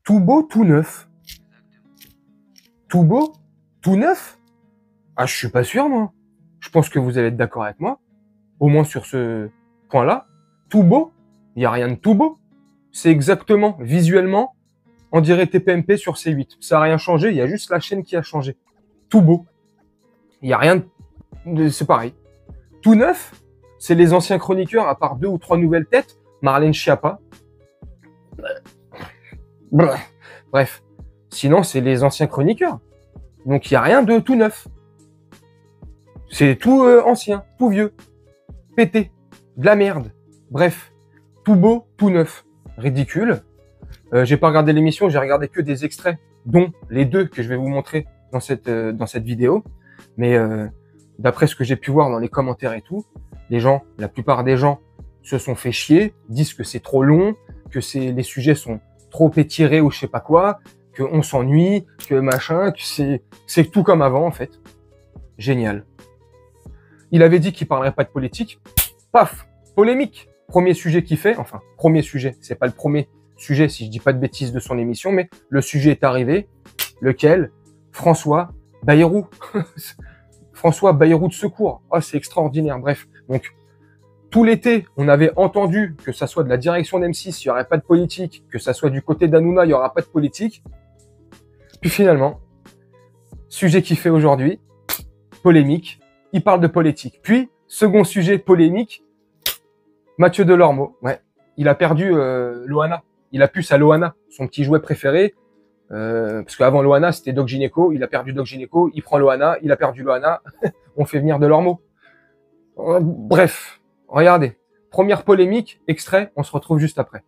Tout beau, tout neuf. Tout beau, tout neuf? Ah, je suis pas sûr, moi. Je pense que vous allez être d'accord avec moi. Au moins sur ce point-là. Tout beau, il n'y a rien de tout beau. C'est exactement, visuellement, on dirait TPMP sur C8. Ça n'a rien changé, il y a juste la chaîne qui a changé. Tout beau. Il n'y a rien de... C'est pareil. Tout neuf, c'est les anciens chroniqueurs, à part 2 ou 3 nouvelles têtes. Marlène Schiappa. Bref. Sinon, c'est les anciens chroniqueurs. Donc, il n'y a rien de tout neuf. C'est tout ancien, tout vieux. Pété. De la merde. Bref. Tout beau, tout neuf. Ridicule. J'ai pas regardé l'émission, j'ai regardé que des extraits, dont les 2 que je vais vous montrer dans cette vidéo. Mais d'après ce que j'ai pu voir dans les commentaires et tout, la plupart des gens se sont fait chier, disent que c'est trop long, que les sujets sont trop étirés ou je sais pas quoi, qu'on s'ennuie, que machin, que c'est tout comme avant en fait. Génial. Il avait dit qu'il parlerait pas de politique. Paf, polémique. Premier sujet qu'il fait, enfin, premier sujet, c'est pas le premier sujet si je dis pas de bêtises de son émission, mais le sujet est arrivé. Lequel? François Bayrou. François Bayrou de secours. Oh, c'est extraordinaire. Bref. Donc, tout l'été, on avait entendu que ça soit de la direction d'M6, il n'y aurait pas de politique, que ça soit du côté d'Hanouna, il n'y aura pas de politique. Puis finalement, sujet qu'il fait aujourd'hui, polémique, il parle de politique. Puis, second sujet polémique, Mathieu Delormeau. Ouais, il a perdu Loana. Il a pu sa Loana, son petit jouet préféré. Parce qu'avant Loana, c'était Doc Gynéco. Il a perdu Doc Gynéco. Il prend Loana. Il a perdu Loana. On fait venir Delormeau. Bref, regardez. Première polémique, extrait. On se retrouve juste après.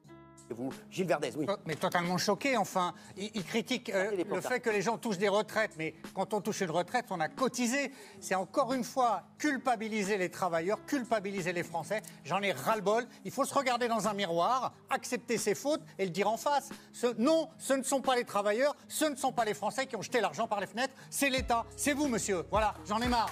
Vous, Gilles Verdez, oui. Mais totalement choqué, enfin. Il critique le fait que les gens touchent des retraites, mais quand on touche une retraite, on a cotisé. C'est encore une fois culpabiliser les travailleurs, culpabiliser les Français. J'en ai ras-le-bol. Il faut se regarder dans un miroir, accepter ses fautes et le dire en face. Non, ce ne sont pas les travailleurs, ce ne sont pas les Français qui ont jeté l'argent par les fenêtres, c'est l'État, c'est vous, monsieur. Voilà, j'en ai marre.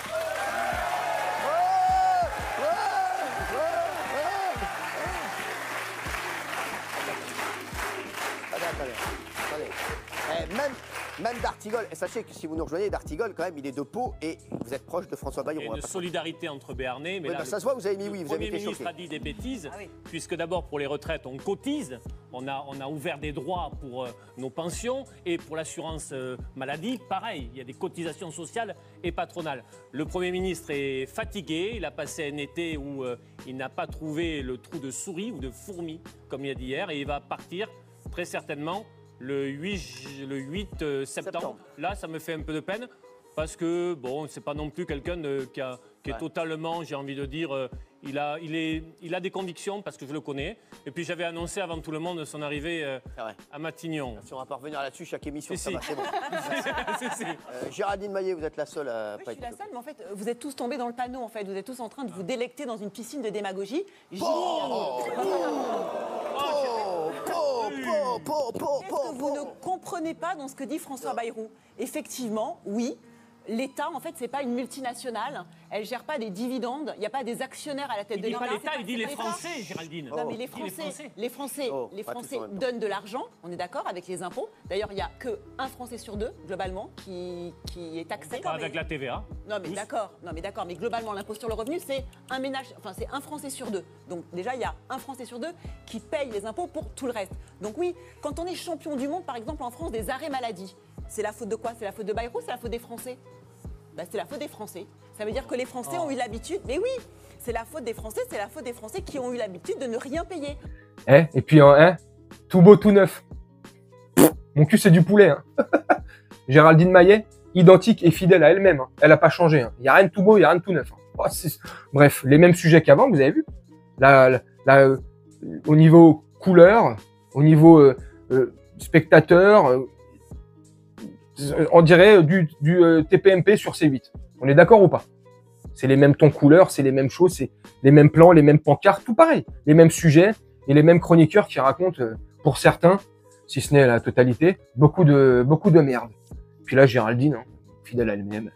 Même d'Artigol, et sachez que si vous nous rejoignez, d'Artigol, quand même, il est de Pau et vous êtes proche de François Bayrou. Il y a une solidarité entre Béarnais, mais oui, là, ça se voit, vous avez mis oui, vous avez été choqué. Le Premier ministre a dit des bêtises, puisque d'abord pour les retraites, on cotise, on a ouvert des droits pour nos pensions et pour l'assurance maladie, pareil, il y a des cotisations sociales et patronales. Le Premier ministre est fatigué, il a passé un été où il n'a pas trouvé le trou de souris ou de fourmi, comme il a dit hier, et il va partir très certainement le 8 septembre. Là, ça me fait un peu de peine parce que, bon, c'est pas non plus quelqu'un qui est totalement, j'ai envie de dire, il a des convictions parce que je le connais. Et puis, j'avais annoncé avant tout le monde son arrivée à Matignon. Si on va pas revenir là-dessus, chaque émission, si, ça va, c'est bon. Géraldine Maillet, vous êtes la seule à pas être... Je suis la seule, mais en fait, vous êtes tous tombés dans le panneau, en fait. Vous êtes tous en train de vous délecter dans une piscine de démagogie. Qu'est-ce que vous ne comprenez pas dans ce que dit François Bayrou? Effectivement, oui, l'État, en fait, c'est pas une multinationale. Elle gère pas des dividendes. Il n'y a pas des actionnaires à la tête de l'État. Il dit pas l'État, il dit les Français, Géraldine. Non, mais les Français donnent de l'argent. On est d'accord avec les impôts. D'ailleurs, il n'y a qu'un Français sur 2 globalement qui est taxé. Pas avec la TVA. Non, mais d'accord. Mais globalement, l'impôt sur le revenu, c'est un ménage. Enfin, c'est un Français sur 2. Donc déjà, il y a un Français sur 2 qui paye les impôts pour tout le reste. Donc oui, quand on est champion du monde, par exemple en France, des arrêts maladie, c'est la faute de quoi? C'est la faute de Bayrou? C'est la faute des Français? C'est la faute des Français. Ça veut dire que les Français ont eu l'habitude, mais oui, c'est la faute des Français, c'est la faute des Français qui ont eu l'habitude de ne rien payer. Et puis, tout beau, tout neuf. Mon cul, c'est du poulet. Géraldine Maillet, identique et fidèle à elle-même. Elle n'a pas changé. Il n'y a rien de tout beau, il n'y a rien de tout neuf. Bref, les mêmes sujets qu'avant, vous avez vu. Au niveau couleur, au niveau spectateur, on dirait du TPMP sur C8. On est d'accord ou pas? C'est les mêmes tons couleurs, c'est les mêmes choses, c'est les mêmes plans, les mêmes pancartes, tout pareil. Les mêmes sujets et les mêmes chroniqueurs qui racontent, pour certains, si ce n'est la totalité, beaucoup de merde. Puis là, Géraldine, fidèle à elle-même.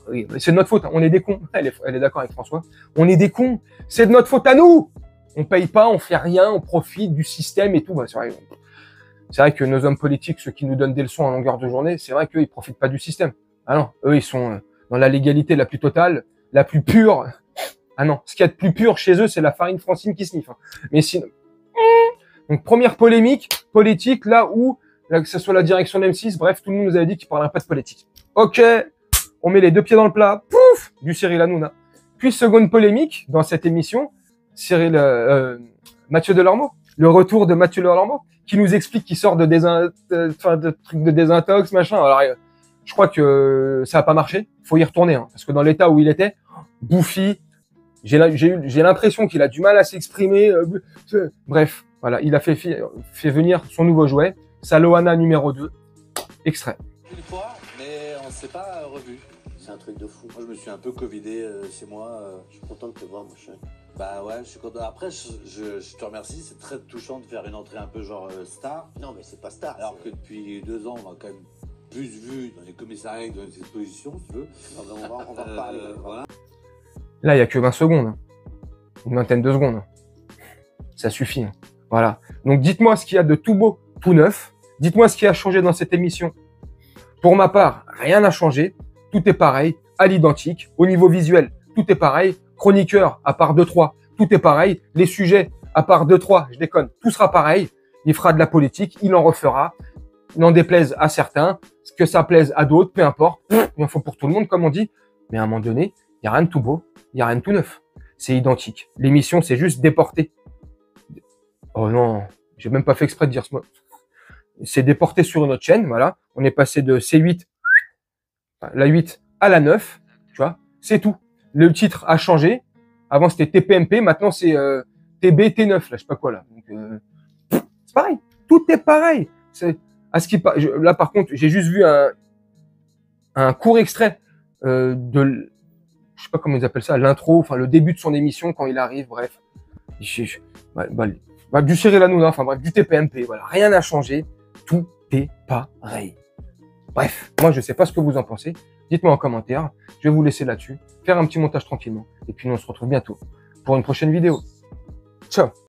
Oui, c'est de notre faute, on est des cons. Elle est d'accord avec François. On est des cons. C'est de notre faute à nous. On paye pas, on fait rien, on profite du système et tout. C'est vrai. C'est vrai que nos hommes politiques, ceux qui nous donnent des leçons à longueur de journée, c'est vrai qu'eux, ils profitent pas du système. Ah non, eux, ils sont dans la légalité la plus totale, la plus pure. Ah non, ce qu'il y a de plus pur chez eux, c'est la farine Francine qui sniffe. Hein. Mais sinon... Donc, première polémique politique, là où, que ce soit la direction de M6, bref, tout le monde nous avait dit qu'il ne parlerait pas de politique. Ok, on met les deux pieds dans le plat, pouf, du Cyril Hanouna. Puis, seconde polémique dans cette émission, Mathieu Delormeau, le retour de Mathieu Delormeau, qui nous explique qu'il sort de trucs de désintox, machin. Alors, je crois que ça n'a pas marché, faut y retourner, hein, parce que dans l'état où il était, bouffi, j'ai l'impression qu'il a du mal à s'exprimer. Bref, voilà, il a fait venir son nouveau jouet, sa Loana numéro 2, extrait. Une fois, mais on ne s'est pas revu. C'est un truc de fou. Moi, je me suis un peu covidé chez moi. Je suis content de te voir, mon cher. Bah ouais, je suis content. Après, je te remercie. C'est très touchant de faire une entrée un peu genre star. Non, mais c'est pas star. Alors que depuis 2 ans, on m'a quand même plus vu dans les commissariats que dans les expositions, si tu veux. Non, mais on va en parler. Voilà. Là, il n'y a que 20 secondes. Hein. Une vingtaine de secondes. Ça suffit. Hein. Voilà. Donc, dites-moi ce qu'il y a de tout beau, tout neuf. Dites-moi ce qui a changé dans cette émission. Pour ma part, rien n'a changé. Tout est pareil, à l'identique. Au niveau visuel, tout est pareil. Chroniqueur, à part 2-3, tout est pareil. Les sujets, à part 2-3, je déconne, tout sera pareil. Il fera de la politique, il en refera. N'en déplaise à certains, que ça plaise à d'autres, peu importe. Il en faut pour tout le monde, comme on dit. Mais à un moment donné, il n'y a rien de tout beau, il n'y a rien de tout neuf. C'est identique. L'émission, c'est juste déporté. Oh non, j'ai même pas fait exprès de dire ce mot. C'est déporté sur une autre chaîne, voilà. On est passé de C8, la 8 à la 9, tu vois. C'est tout. Le titre a changé. Avant, c'était TPMP. Maintenant, c'est TB, T9, là, je sais pas quoi, là. Donc, c'est pareil. Tout est pareil. C'est, là, par contre, j'ai juste vu un court extrait de, je sais pas comment ils appellent ça, l'intro, enfin, le début de son émission quand il arrive, bref. Du Cyril Hanouna, enfin, bref, du TPMP, voilà. Rien n'a changé. Tout est pareil. Bref, moi, je sais pas ce que vous en pensez. Dites-moi en commentaire. Je vais vous laisser là-dessus. Faire un petit montage tranquillement. Et puis, nous, on se retrouve bientôt pour une prochaine vidéo. Ciao!